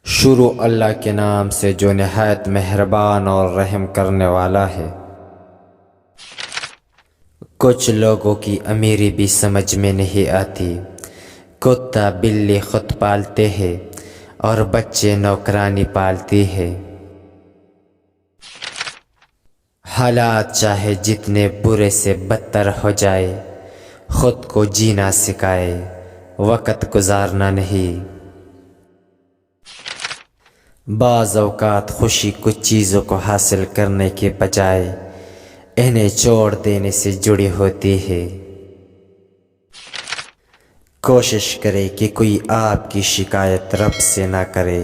شروع اللہ کے نام سے جو نہایت مہربان اور رحم کرنے والا ہے۔ کچھ لوگوں کی امیری بھی سمجھ میں نہیں آتی۔ کتا بلی خود پالتے ہیں اور بچے نوکرانی پالتی ہے۔ حالات چاہے جتنے برے سے بدتر ہو جائے، خود کو جینا سکھائے، وقت گزارنا نہیں۔ بعض اوقات خوشی کچھ چیزوں کو حاصل کرنے کے بجائے انہیں چھوڑ دینے سے جڑی ہوتی ہے۔ کوشش کرے کہ کوئی آپ کی شکایت رب سے نہ کرے۔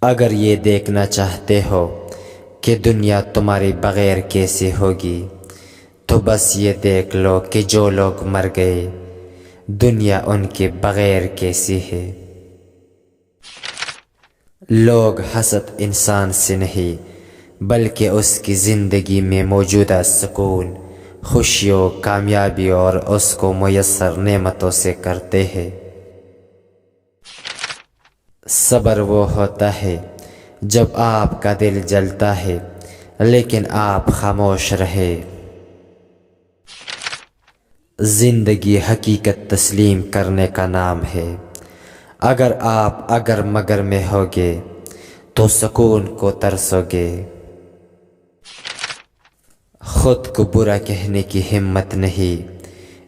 اگر یہ دیکھنا چاہتے ہو کہ دنیا تمہارے بغیر کیسی ہوگی، تو بس یہ دیکھ لو کہ جو لوگ مر گئے، دنیا ان کے بغیر کیسی ہے۔ لوگ حسد انسان سے نہیں بلکہ اس کی زندگی میں موجودہ سکون، خوشیوں، کامیابی اور اس کو میسر نعمتوں سے کرتے ہیں۔ صبر وہ ہوتا ہے جب آپ کا دل جلتا ہے لیکن آپ خاموش رہے۔ زندگی حقیقت تسلیم کرنے کا نام ہے۔ اگر آپ اگر مگر میں ہوگے تو سکون کو ترسو گے۔ خود کو برا کہنے کی ہمت نہیں،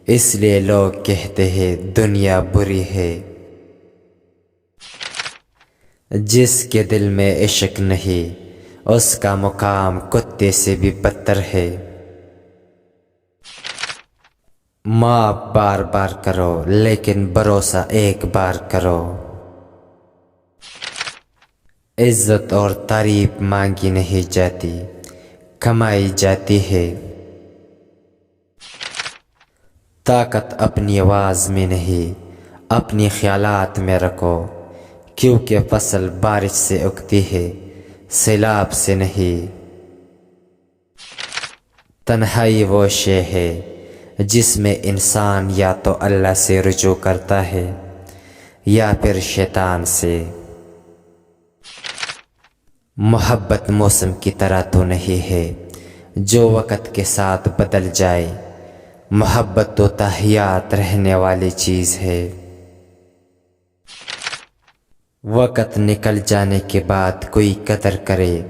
اس لیے لوگ کہتے ہیں دنیا بری ہے۔ جس کے دل میں عشق نہیں، اس کا مقام کتے سے بھی بدتر ہے۔ معاف بار بار کرو لیکن بھروسہ ایک بار کرو۔ عزت اور تعریف مانگی نہیں جاتی، کمائی جاتی ہے۔ طاقت اپنی آواز میں نہیں، اپنی خیالات میں رکھو، کیونکہ فصل بارش سے اگتی ہے، سیلاب سے نہیں۔ تنہائی وہ شے ہے جس میں انسان یا تو اللہ سے رجوع کرتا ہے یا پھر شیطان سے۔ محبت موسم کی طرح تو نہیں ہے جو وقت کے ساتھ بدل جائے۔ محبت تو تاحیات رہنے والی چیز ہے۔ وقت نکل جانے کے بعد کوئی قدر کرے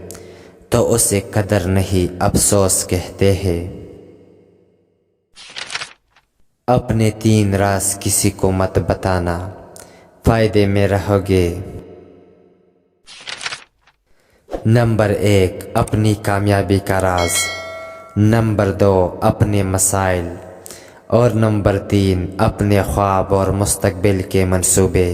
تو اسے قدر نہیں افسوس کہتے ہیں۔ اپنے 3 راز کسی کو مت بتانا، فائدے میں رہو گے۔ نمبر 1 اپنی کامیابی کا راز، نمبر 2 اپنے مسائل، اور نمبر 3 اپنے خواب اور مستقبل کے منصوبے۔